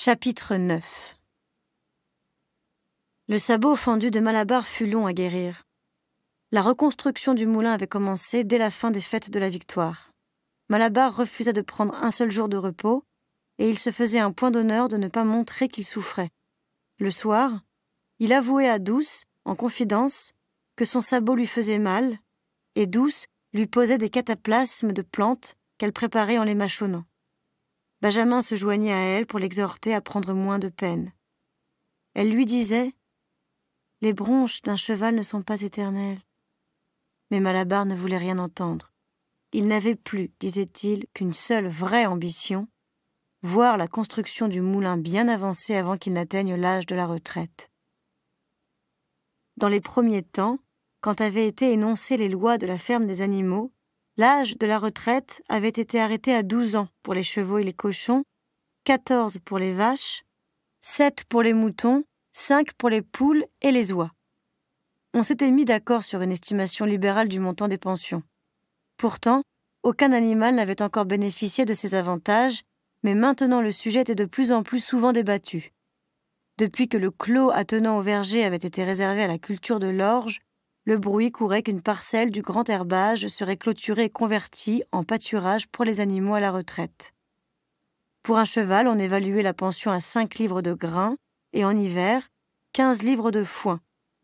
Chapitre 9. Le sabot fendu de Malabar fut long à guérir. La reconstruction du moulin avait commencé dès la fin des fêtes de la victoire. Malabar refusa de prendre un seul jour de repos, et il se faisait un point d'honneur de ne pas montrer qu'il souffrait. Le soir, il avouait à Douce, en confidence, que son sabot lui faisait mal, et Douce lui posait des cataplasmes de plantes qu'elle préparait en les mâchonnant. Benjamin se joignait à elle pour l'exhorter à prendre moins de peine. Elle lui disait « Les bronches d'un cheval ne sont pas éternelles. » Mais Malabar ne voulait rien entendre. Il n'avait plus, disait-il, qu'une seule vraie ambition, voir la construction du moulin bien avancée avant qu'il n'atteigne l'âge de la retraite. Dans les premiers temps, quand avaient été énoncées les lois de la ferme des animaux, l'âge de la retraite avait été arrêté à 12 ans pour les chevaux et les cochons, 14 pour les vaches, 7 pour les moutons, 5 pour les poules et les oies. On s'était mis d'accord sur une estimation libérale du montant des pensions. Pourtant, aucun animal n'avait encore bénéficié de ces avantages, mais maintenant le sujet était de plus en plus souvent débattu. Depuis que le clos attenant au verger avait été réservé à la culture de l'orge, le bruit courait qu'une parcelle du grand herbage serait clôturée et convertie en pâturage pour les animaux à la retraite. Pour un cheval, on évaluait la pension à 5 livres de grain et en hiver, 15 livres de foin,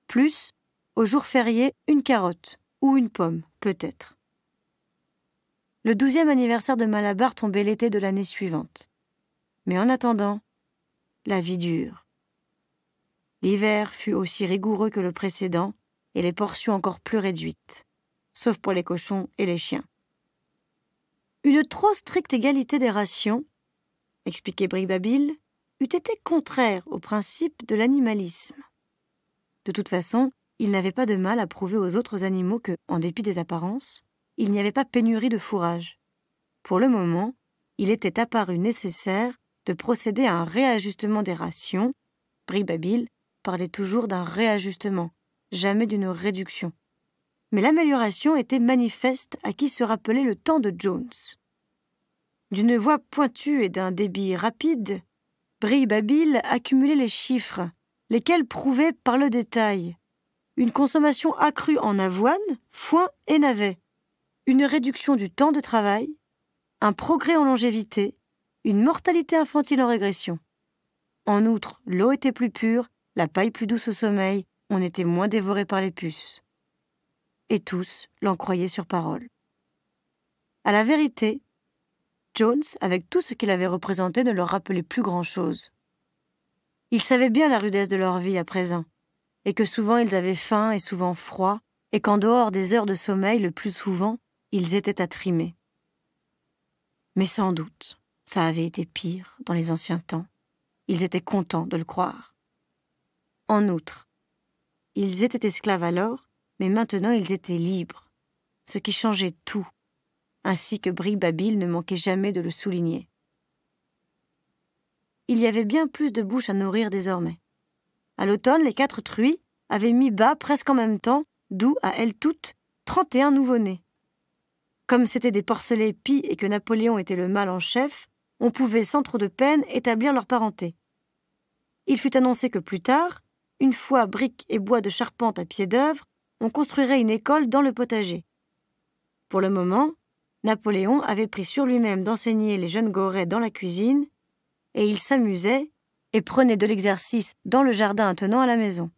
plus, au jour férié, une carotte ou une pomme, peut-être. Le 12e anniversaire de Malabar tombait l'été de l'année suivante. Mais en attendant, la vie dure. L'hiver fut aussi rigoureux que le précédent, et les portions encore plus réduites, sauf pour les cochons et les chiens. Une trop stricte égalité des rations, expliquait Bribabile, eût été contraire au principe de l'animalisme. De toute façon, il n'avait pas de mal à prouver aux autres animaux que, en dépit des apparences, il n'y avait pas pénurie de fourrage. Pour le moment, il était apparu nécessaire de procéder à un réajustement des rations. Bribabile parlait toujours d'un réajustement, jamais d'une réduction. Mais l'amélioration était manifeste à qui se rappelait le temps de Jones. D'une voix pointue et d'un débit rapide, Bribabile accumulait les chiffres, lesquels prouvaient par le détail une consommation accrue en avoine, foin et navets, une réduction du temps de travail, un progrès en longévité, une mortalité infantile en régression. En outre, l'eau était plus pure, la paille plus douce au sommeil, on était moins dévoré par les puces. Et tous l'en croyaient sur parole. À la vérité, Jones, avec tout ce qu'il avait représenté, ne leur rappelait plus grand-chose. Ils savaient bien la rudesse de leur vie à présent, et que souvent ils avaient faim et souvent froid, et qu'en dehors des heures de sommeil, le plus souvent, ils étaient à trimer. Mais sans doute, ça avait été pire dans les anciens temps. Ils étaient contents de le croire. En outre, ils étaient esclaves alors, mais maintenant ils étaient libres, ce qui changeait tout, ainsi que Bribabile ne manquait jamais de le souligner. Il y avait bien plus de bouches à nourrir désormais. À l'automne, les 4 truies avaient mis bas presque en même temps, d'où, à elles toutes, 31 nouveau-nés. Comme c'étaient des porcelets pis et que Napoléon était le mâle en chef, on pouvait sans trop de peine établir leur parenté. Il fut annoncé que plus tard, une fois briques et bois de charpente à pied d'œuvre, on construirait une école dans le potager. Pour le moment, Napoléon avait pris sur lui-même d'enseigner les jeunes Gorets dans la cuisine, et il s'amusait et prenait de l'exercice dans le jardin attenant à la maison.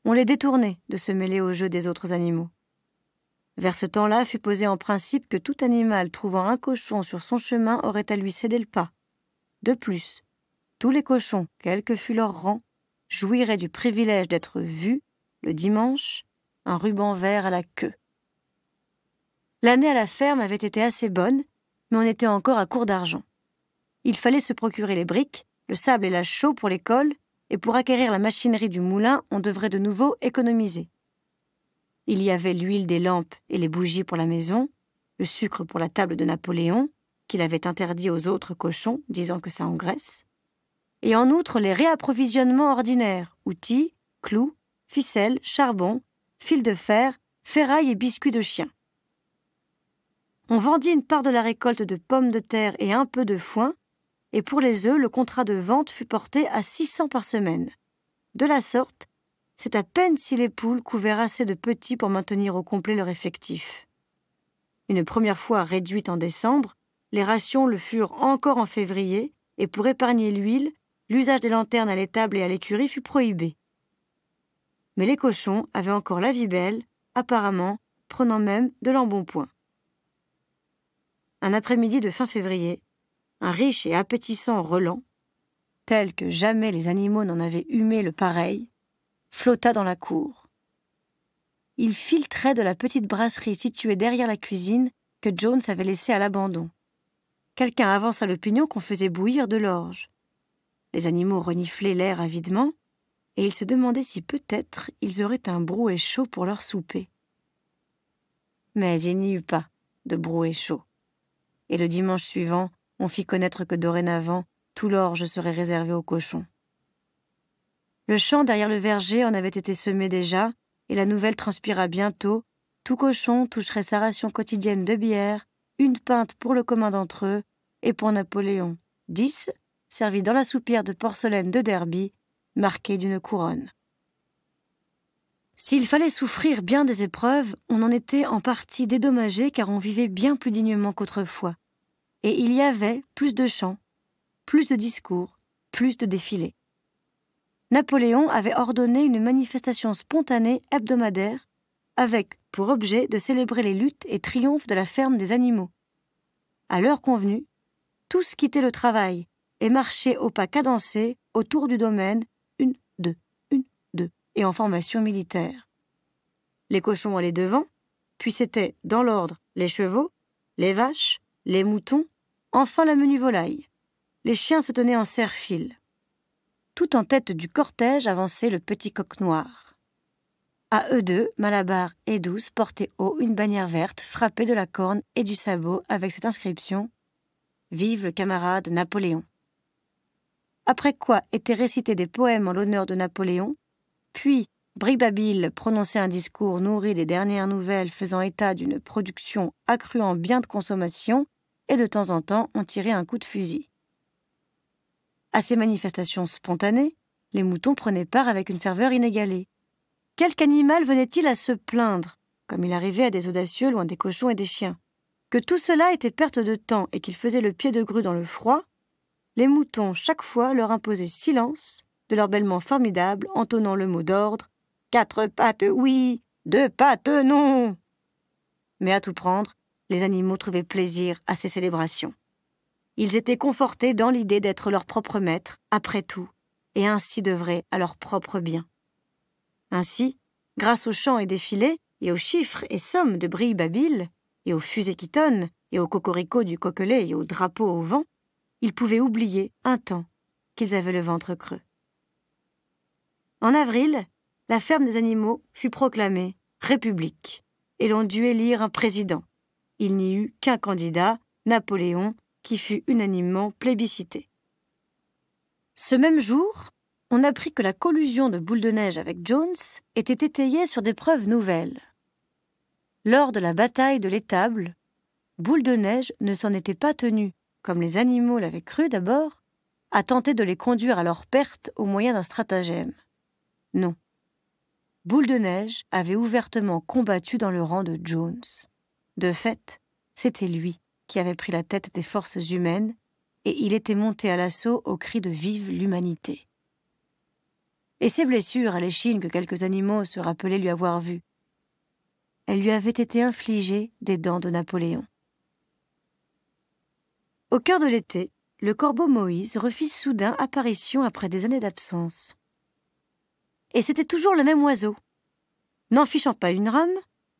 On les détournait de se mêler aux jeux des autres animaux. Vers ce temps-là fut posé en principe que tout animal trouvant un cochon sur son chemin aurait à lui céder le pas. De plus, tous les cochons, quel que fût leur rang, jouiraient du privilège d'être vus, le dimanche, un ruban vert à la queue. L'année à la ferme avait été assez bonne, mais on était encore à court d'argent. Il fallait se procurer les briques, le sable et la chaux pour l'école, et pour acquérir la machinerie du moulin, on devrait de nouveau économiser. Il y avait l'huile des lampes et les bougies pour la maison, le sucre pour la table de Napoléon, qu'il avait interdit aux autres cochons, disant que ça engraisse, et en outre les réapprovisionnements ordinaires, outils, clous, ficelles, charbon, fils de fer, ferraille et biscuits de chien. On vendit une part de la récolte de pommes de terre et un peu de foin, et pour les œufs, le contrat de vente fut porté à 600 par semaine. De la sorte, c'est à peine si les poules couvaient assez de petits pour maintenir au complet leur effectif. Une première fois réduites en décembre, les rations le furent encore en février, et pour épargner l'huile, l'usage des lanternes à l'étable et à l'écurie fut prohibé. Mais les cochons avaient encore la vie belle, apparemment prenant même de l'embonpoint. Un après-midi de fin février, un riche et appétissant relent, tel que jamais les animaux n'en avaient humé le pareil, flotta dans la cour. Il filtrait de la petite brasserie située derrière la cuisine que Jones avait laissée à l'abandon. Quelqu'un avança l'opinion qu'on faisait bouillir de l'orge. Les animaux reniflaient l'air avidement, et ils se demandaient si peut-être ils auraient un brouet chaud pour leur souper. Mais il n'y eut pas de brouet chaud. Et le dimanche suivant, on fit connaître que dorénavant, tout l'orge serait réservé aux cochons. Le champ derrière le verger en avait été semé déjà, et la nouvelle transpira bientôt. Tout cochon toucherait sa ration quotidienne de bière, une pinte pour le commun d'entre eux, et pour Napoléon, 10, servis dans la soupière de porcelaine de Derby, marquée d'une couronne. S'il fallait souffrir bien des épreuves, on en était en partie dédommagé car on vivait bien plus dignement qu'autrefois. Et il y avait plus de chants, plus de discours, plus de défilés. Napoléon avait ordonné une manifestation spontanée hebdomadaire avec pour objet de célébrer les luttes et triomphes de la ferme des animaux. À l'heure convenue, tous quittaient le travail et marchaient au pas cadencé autour du domaine, 1, 2, 1, 2, et en formation militaire. Les cochons allaient devant, puis c'étaient, dans l'ordre, les chevaux, les vaches, les moutons, enfin la menue volaille. Les chiens se tenaient en serre-file. Tout en tête du cortège avançait le petit coq noir. À eux deux, Malabar et Douce portaient haut une bannière verte frappée de la corne et du sabot avec cette inscription « Vive le camarade Napoléon ». Après quoi étaient récités des poèmes en l'honneur de Napoléon, puis Bribabile prononçait un discours nourri des dernières nouvelles faisant état d'une production accrue en biens de consommation, et de temps en temps on tirait un coup de fusil. À ces manifestations spontanées, les moutons prenaient part avec une ferveur inégalée. Quelque animal venait-il à se plaindre, comme il arrivait à des audacieux loin des cochons et des chiens? Que tout cela était perte de temps et qu'ils faisaient le pied de grue dans le froid, les moutons chaque fois leur imposaient silence, de leur bêlement formidable, entonnant le mot d'ordre « 4 pattes oui, 2 pattes non ». Mais à tout prendre, les animaux trouvaient plaisir à ces célébrations. Ils étaient confortés dans l'idée d'être leurs propres maîtres, après tout, et ainsi d'œuvrer à leur propre bien. Ainsi, grâce aux chants et défilés, et aux chiffres et sommes de Brille-Babil, et aux fusées qui tonnent, et aux cocoricots du coquelet et aux drapeaux au vent, ils pouvaient oublier un temps qu'ils avaient le ventre creux. En avril, la ferme des animaux fut proclamée République, et l'on dut élire un président. Il n'y eut qu'un candidat, Napoléon, qui fut unanimement plébiscité. Ce même jour, on apprit que la collusion de Boule de Neige avec Jones était étayée sur des preuves nouvelles. Lors de la bataille de l'étable, Boule de Neige ne s'en était pas tenu, comme les animaux l'avaient cru d'abord, à tenter de les conduire à leur perte au moyen d'un stratagème. Non. Boule de Neige avait ouvertement combattu dans le rang de Jones. De fait, c'était lui qui avait pris la tête des forces humaines, et il était monté à l'assaut au cri de « Vive l'humanité ». Et ses blessures à l'échine que quelques animaux se rappelaient lui avoir vues, elles lui avaient été infligées des dents de Napoléon. Au cœur de l'été, le corbeau Moïse refit soudain apparition après des années d'absence. Et c'était toujours le même oiseau, n'en fichant pas une rame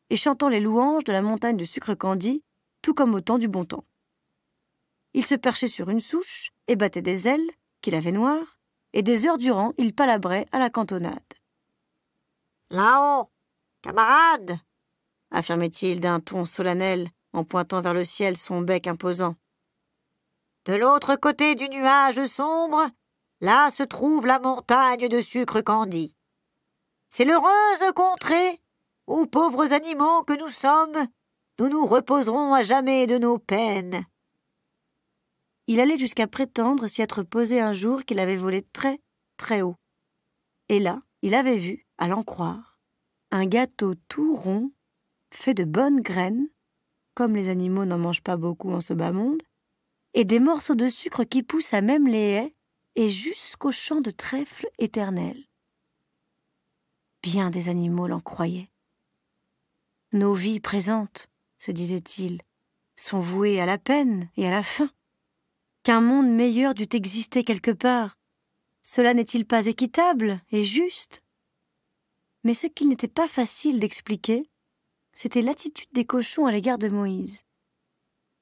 et chantant les louanges de la montagne de sucre candi, tout comme au temps du bon temps. Il se perchait sur une souche et battait des ailes, qu'il avait noires, et des heures durant, il palabrait à la cantonade. « Là-haut, camarades !» affirmait-il d'un ton solennel en pointant vers le ciel son bec imposant. « De l'autre côté du nuage sombre, là se trouve la montagne de sucre candi. C'est l'heureuse contrée où, pauvres animaux que nous sommes, nous nous reposerons à jamais de nos peines. Il allait jusqu'à prétendre s'y être posé un jour qu'il avait volé très, très haut. Et là, il avait vu, à l'en croire, un gâteau tout rond, fait de bonnes graines, comme les animaux n'en mangent pas beaucoup en ce bas monde, et des morceaux de sucre qui poussent à même les haies et jusqu'au champ de trèfle éternel. Bien des animaux l'en croyaient. Nos vies présentes, se disait-il, sont vouées à la peine et à la faim. Qu'un monde meilleur dût exister quelque part, cela n'est-il pas équitable et juste? Mais ce qu'il n'était pas facile d'expliquer, c'était l'attitude des cochons à l'égard de Moïse.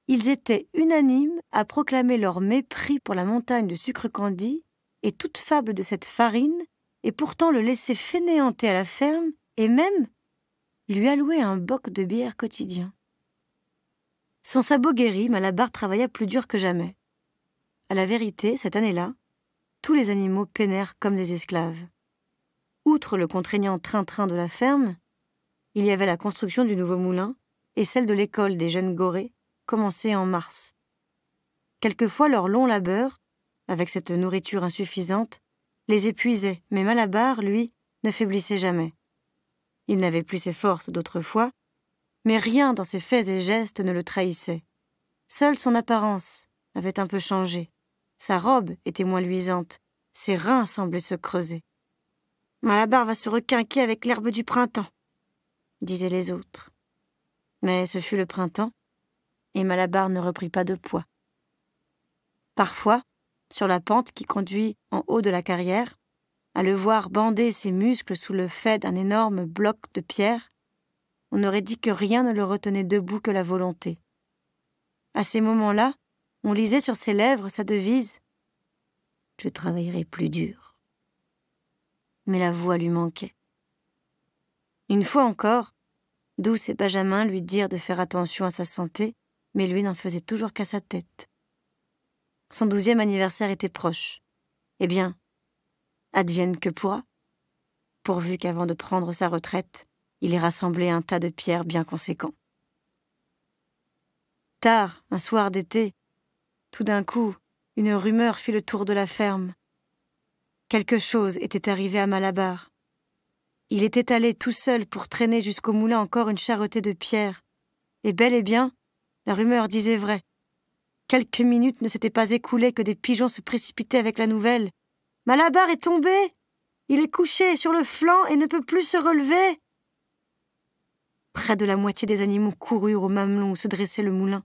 Ils étaient unanimes à proclamer leur mépris pour la montagne de sucre candi et toute fable de cette farine, et pourtant le laisser fainéanter à la ferme, et même lui allouer un boc de bière quotidien. Son sabot guéri, Malabar travailla plus dur que jamais. À la vérité, cette année-là, tous les animaux peinèrent comme des esclaves. Outre le contraignant train-train de la ferme, il y avait la construction du nouveau moulin et celle de l'école des jeunes gorées, commencée en mars. Quelquefois, leur long labeur, avec cette nourriture insuffisante, les épuisait, mais Malabar, lui, ne faiblissait jamais. Il n'avait plus ses forces d'autrefois, mais rien dans ses faits et gestes ne le trahissait. Seule son apparence avait un peu changé. Sa robe était moins luisante, ses reins semblaient se creuser. « Malabar va se requinquer avec l'herbe du printemps », disaient les autres. Mais ce fut le printemps, et Malabar ne reprit pas de poids. Parfois, sur la pente qui conduit en haut de la carrière, à le voir bander ses muscles sous le fait d'un énorme bloc de pierre, on aurait dit que rien ne le retenait debout que la volonté. À ces moments-là, on lisait sur ses lèvres sa devise « Je travaillerai plus dur ». Mais la voix lui manquait. Une fois encore, Douce et Benjamin lui dirent de faire attention à sa santé, mais lui n'en faisait toujours qu'à sa tête. Son 12e anniversaire était proche. Eh bien, advienne que pourra, pourvu qu'avant de prendre sa retraite, il ait rassemblé un tas de pierres bien conséquent. Tard, un soir d'été, tout d'un coup, une rumeur fit le tour de la ferme. Quelque chose était arrivé à Malabar. Il était allé tout seul pour traîner jusqu'au moulin encore une charretée de pierres. Et bel et bien, la rumeur disait vrai. Quelques minutes ne s'étaient pas écoulées que des pigeons se précipitaient avec la nouvelle. « Malabar est tombé! Il est couché sur le flanc et ne peut plus se relever !» Près de la moitié des animaux coururent au mamelon où se dressait le moulin.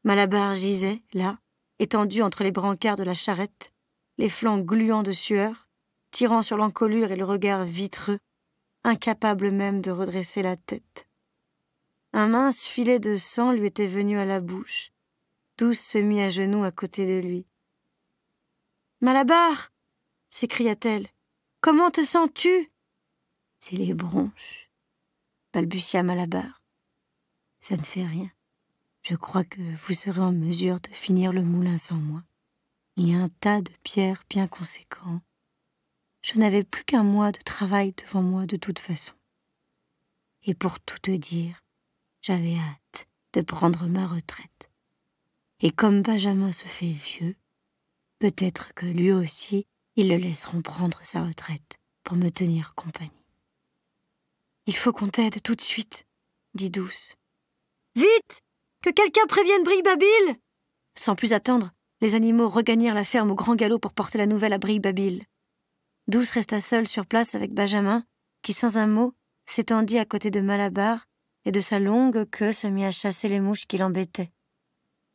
Malabar gisait, là, étendu entre les brancards de la charrette, les flancs gluants de sueur, tirant sur l'encolure et le regard vitreux, incapable même de redresser la tête. Un mince filet de sang lui était venu à la bouche. Douce se mit à genoux à côté de lui. « Malabar !» s'écria-t-elle. « Comment te sens-tu ?»« C'est les bronches, » balbutia Malabar. « Ça ne fait rien. Je crois que vous serez en mesure de finir le moulin sans moi. Il y a un tas de pierres bien conséquent. Je n'avais plus qu'un mois de travail devant moi de toute façon. Et pour tout te dire, j'avais hâte de prendre ma retraite. Et comme Benjamin se fait vieux, peut-être que lui aussi, ils le laisseront prendre sa retraite pour me tenir compagnie. « Il faut qu'on t'aide tout de suite, » dit Douce. « Vite! Que quelqu'un prévienne Brille-Babil !» Sans plus attendre, les animaux regagnèrent la ferme au grand galop pour porter la nouvelle à Brille-Babil. Douce resta seule sur place avec Benjamin, qui, sans un mot, s'étendit à côté de Malabar et de sa longue queue se mit à chasser les mouches qui l'embêtaient.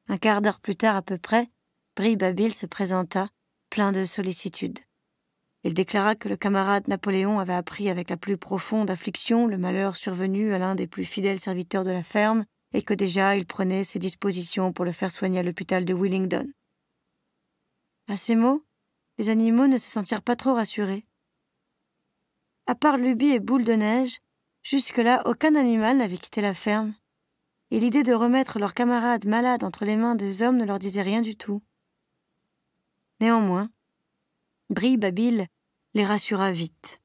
Un quart d'heure plus tard à peu près, Brille-Babil se présenta, plein de sollicitude. Il déclara que le camarade Napoléon avait appris avec la plus profonde affliction le malheur survenu à l'un des plus fidèles serviteurs de la ferme et que déjà il prenait ses dispositions pour le faire soigner à l'hôpital de Willingdon. À ces mots, les animaux ne se sentirent pas trop rassurés. À part Luby et Boule de Neige, jusque-là aucun animal n'avait quitté la ferme, et l'idée de remettre leur camarade malade entre les mains des hommes ne leur disait rien du tout. Néanmoins, Brille-Babil les rassura vite.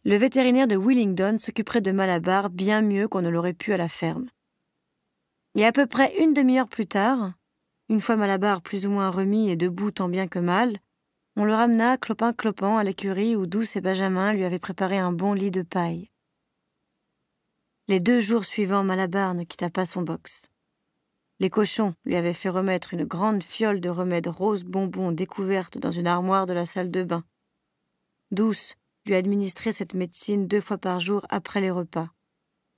Le vétérinaire de Willingdon s'occuperait de Malabar bien mieux qu'on ne l'aurait pu à la ferme. Et à peu près une demi-heure plus tard, Une fois Malabar plus ou moins remis et debout tant bien que mal, on le ramena clopin-clopant à l'écurie où Douce et Benjamin lui avaient préparé un bon lit de paille. Les 2 jours suivants, Malabar ne quitta pas son box. Les cochons lui avaient fait remettre une grande fiole de remède rose bonbon découverte dans une armoire de la salle de bain. Douce lui administrait cette médecine 2 fois par jour après les repas.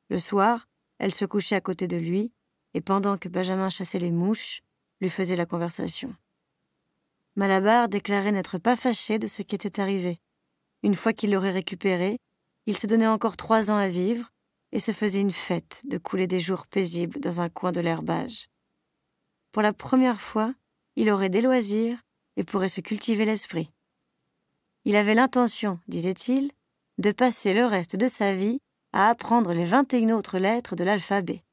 Le soir, elle se couchait à côté de lui, et pendant que Benjamin chassait les mouches, lui faisait la conversation. Malabar déclarait n'être pas fâché de ce qui était arrivé. Une fois qu'il l'aurait récupéré, il se donnait encore 3 ans à vivre et se faisait une fête de couler des jours paisibles dans un coin de l'herbage. Pour la première fois, il aurait des loisirs et pourrait se cultiver l'esprit. Il avait l'intention, disait-il, de passer le reste de sa vie à apprendre les 21 autres lettres de l'alphabet.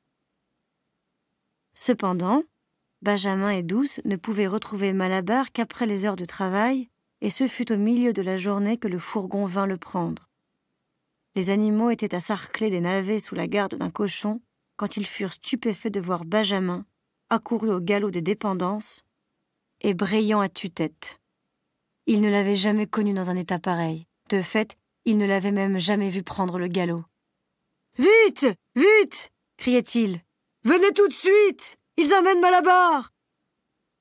Cependant, Benjamin et Douce ne pouvaient retrouver Malabar qu'après les heures de travail, et ce fut au milieu de la journée que le fourgon vint le prendre. Les animaux étaient à sarcler des navets sous la garde d'un cochon quand ils furent stupéfaits de voir Benjamin, accouru au galop des dépendances, et brayant à tue-tête. Ils ne l'avaient jamais connu dans un état pareil. De fait, ils ne l'avaient même jamais vu prendre le galop. « Vite! Vite !» criait-il. « Venez tout de suite! Ils emmènent Malabar !»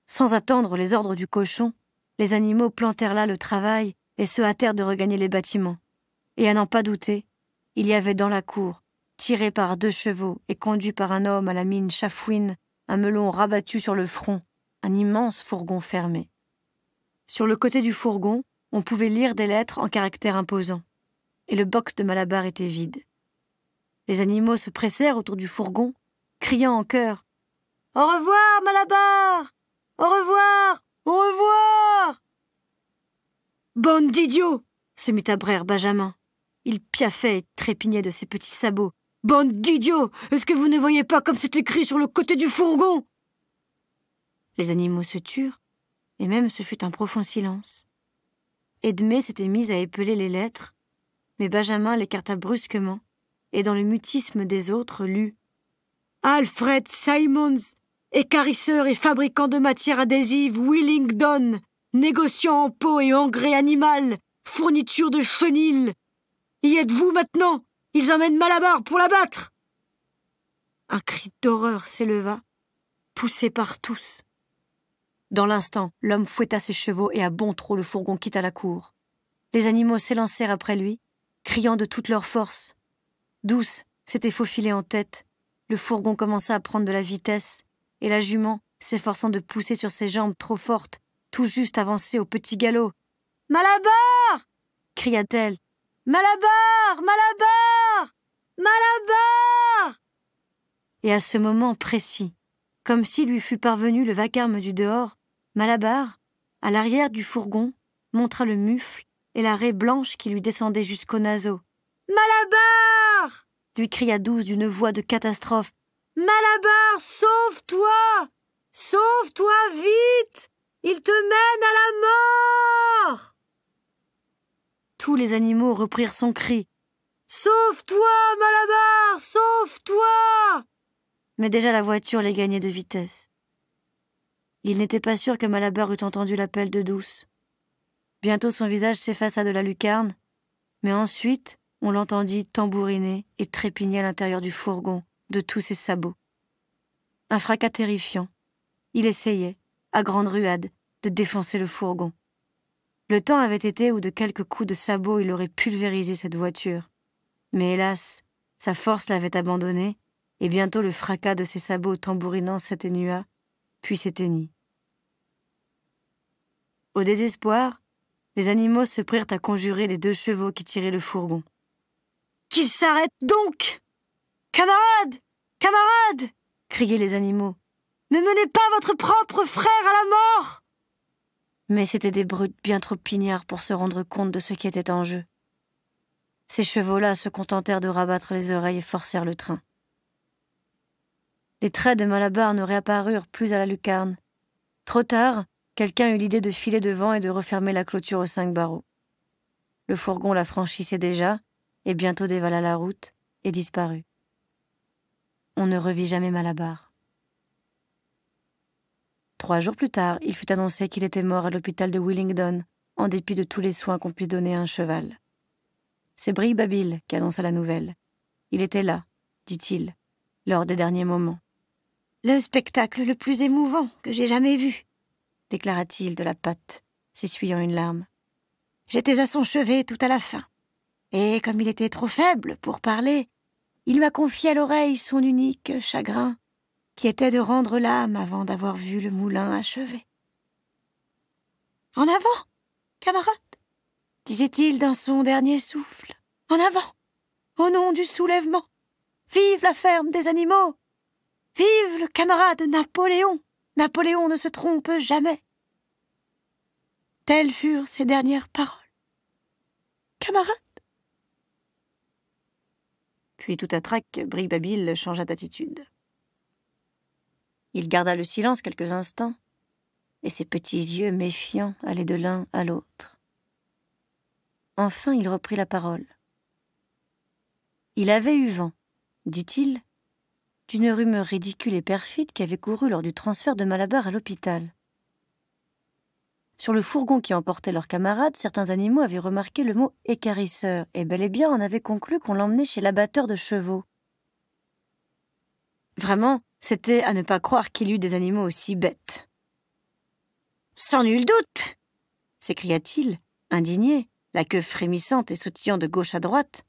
Sans attendre les ordres du cochon, les animaux plantèrent là le travail et se hâtèrent de regagner les bâtiments. Et à n'en pas douter, il y avait dans la cour, tiré par 2 chevaux et conduit par un homme à la mine chafouine, un melon rabattu sur le front, un immense fourgon fermé. Sur le côté du fourgon, on pouvait lire des lettres en caractères imposants, et le box de Malabar était vide. Les animaux se pressèrent autour du fourgon, criant en chœur « Au revoir, Malabar! Au revoir! Au revoir !» « Bande d'idiots !» se mit à braire Benjamin. Il piaffait et trépignait de ses petits sabots. « Bande d'idiots! Est-ce que vous ne voyez pas comme c'est écrit sur le côté du fourgon ?» Les animaux se turent, et même ce fut un profond silence. Edmé s'était mise à épeler les lettres, mais Benjamin l'écarta brusquement, et dans le mutisme des autres lut « Alfred Simons, équarrisseur et fabricant de matières adhésives Willingdon, négociant en peau et engrais animal, fourniture de chenil. Y êtes-vous maintenant? Ils emmènent Malabar pour l'abattre !» Un cri d'horreur s'éleva, poussé par tous. Dans l'instant, l'homme fouetta ses chevaux et à bon trot le fourgon quitta la cour. Les animaux s'élancèrent après lui, criant de toute leur force. Douce s'était faufilée en tête. Le fourgon commença à prendre de la vitesse, et la jument, s'efforçant de pousser sur ses jambes trop fortes, tout juste avançait au petit galop. « Malabar !» cria-t-elle. « Malabar ! Malabar ! Malabar !» Et à ce moment précis, comme s'il lui fût parvenu le vacarme du dehors, Malabar, à l'arrière du fourgon, montra le mufle et la raie blanche qui lui descendait jusqu'aux naseaux. « Malabar !» lui cria Douce d'une voix de catastrophe. « Malabar, sauve-toi! Sauve-toi vite! Il te mène à la mort !» Tous les animaux reprirent son cri. « Sauve-toi, Malabar! Sauve-toi !» Mais déjà la voiture les gagnait de vitesse. Il n'était pas sûr que Malabar eût entendu l'appel de Douce. Bientôt son visage s'effaça de la lucarne, mais ensuite on l'entendit tambouriner et trépigner à l'intérieur du fourgon de tous ses sabots. Un fracas terrifiant. Il essayait, à grande ruade, de défoncer le fourgon. Le temps avait été où de quelques coups de sabot il aurait pulvérisé cette voiture. Mais hélas, sa force l'avait abandonné, et bientôt le fracas de ses sabots tambourinant s'atténua, puis s'éteignit. Au désespoir, les animaux se prirent à conjurer les 2 chevaux qui tiraient le fourgon. « Qu'ils s'arrêtent donc! Camarades! Camarades !» criaient les animaux. « Ne menez pas votre propre frère à la mort !» Mais c'étaient des brutes bien trop pignards pour se rendre compte de ce qui était en jeu. Ces chevaux-là se contentèrent de rabattre les oreilles et forcèrent le train. Les traits de Malabar ne réapparurent plus à la lucarne. Trop tard, quelqu'un eut l'idée de filer devant et de refermer la clôture aux 5 barreaux. Le fourgon la franchissait déjà, et bientôt dévala la route et disparut. On ne revit jamais Malabar. 3 jours plus tard, il fut annoncé qu'il était mort à l'hôpital de Willingdon, en dépit de tous les soins qu'on puisse donner à un cheval. C'est Bree-Babil qui annonça la nouvelle. Il était là, dit-il, lors des derniers moments. « Le spectacle le plus émouvant que j'ai jamais vu », déclara-t-il de la patte, s'essuyant une larme. « J'étais à son chevet tout à la fin, et comme il était trop faible pour parler, il m'a confié à l'oreille son unique chagrin, qui était de rendre l'âme avant d'avoir vu le moulin achevé. « En avant, camarade !» disait-il d'un son dernier souffle. « En avant, au nom du soulèvement! Vive la ferme des animaux! Vive le camarade Napoléon! Napoléon ne se trompe jamais !» Telles furent ses dernières paroles. « Camarade !» Puis tout à trac, Bree-Babil changea d'attitude. Il garda le silence quelques instants, et ses petits yeux méfiants allaient de l'un à l'autre. Enfin, il reprit la parole. Il avait eu vent, dit-il, d'une rumeur ridicule et perfide qui avait couru lors du transfert de Malabar à l'hôpital. Sur le fourgon qui emportait leurs camarades, certains animaux avaient remarqué le mot « équarrisseur » et bel et bien en avaient conclu qu'on l'emmenait chez l'abatteur de chevaux. Vraiment, c'était à ne pas croire qu'il y eût des animaux aussi bêtes. « Sans nul doute !» s'écria-t-il, indigné, la queue frémissante et sautillant de gauche à droite.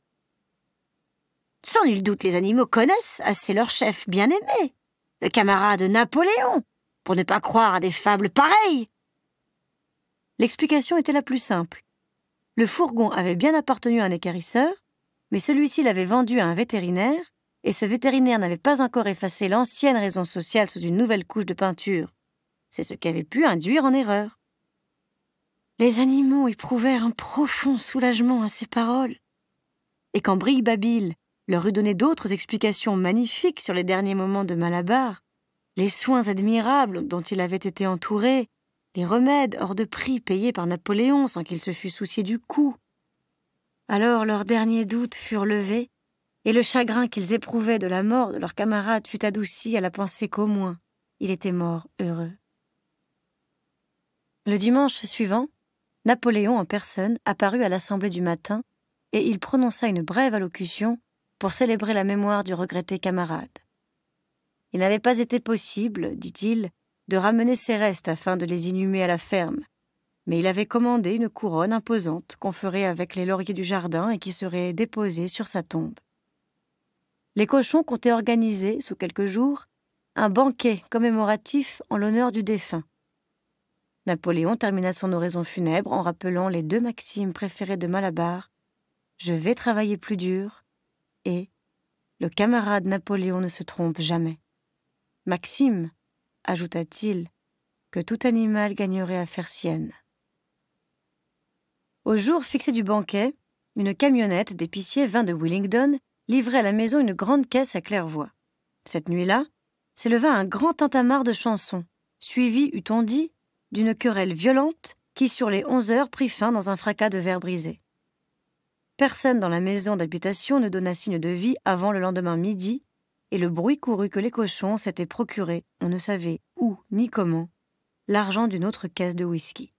« Sans nul doute, les animaux connaissent assez leur chef bien-aimé, le camarade Napoléon, pour ne pas croire à des fables pareilles. » L'explication était la plus simple. Le fourgon avait bien appartenu à un équarrisseur, mais celui-ci l'avait vendu à un vétérinaire, et ce vétérinaire n'avait pas encore effacé l'ancienne raison sociale sous une nouvelle couche de peinture. C'est ce qui avait pu induire en erreur. Les animaux éprouvèrent un profond soulagement à ces paroles. Et quand Bree-Babil leur eut donné d'autres explications magnifiques sur les derniers moments de Malabar, les soins admirables dont il avait été entouré, les remèdes hors de prix payés par Napoléon sans qu'il se fût soucié du coût, alors leurs derniers doutes furent levés, et le chagrin qu'ils éprouvaient de la mort de leur camarade fut adouci à la pensée qu'au moins il était mort heureux. Le dimanche suivant, Napoléon en personne apparut à l'Assemblée du matin et il prononça une brève allocution pour célébrer la mémoire du regretté camarade. Il n'avait pas été possible, dit-il, de ramener ses restes afin de les inhumer à la ferme, mais il avait commandé une couronne imposante qu'on ferait avec les lauriers du jardin et qui serait déposée sur sa tombe. Les cochons comptaient organiser, sous quelques jours, un banquet commémoratif en l'honneur du défunt. Napoléon termina son oraison funèbre en rappelant les 2 maximes préférées de Malabar, « Je vais travailler plus dur » et « Le camarade Napoléon ne se trompe jamais ». Maxime, ajouta-t-il, que tout animal gagnerait à faire sienne. Au jour fixé du banquet, une camionnette d'épicier vint de Willingdon livrer à la maison une grande caisse à claire-voix. Cette nuit-là, s'éleva un grand tintamarre de chansons, suivi, eût-on dit, d'une querelle violente qui, sur les 11 heures, prit fin dans un fracas de verre brisé. Personne dans la maison d'habitation ne donna signe de vie avant le lendemain midi, et le bruit courut que les cochons s'étaient procuré, on ne savait où ni comment, l'argent d'une autre caisse de whisky.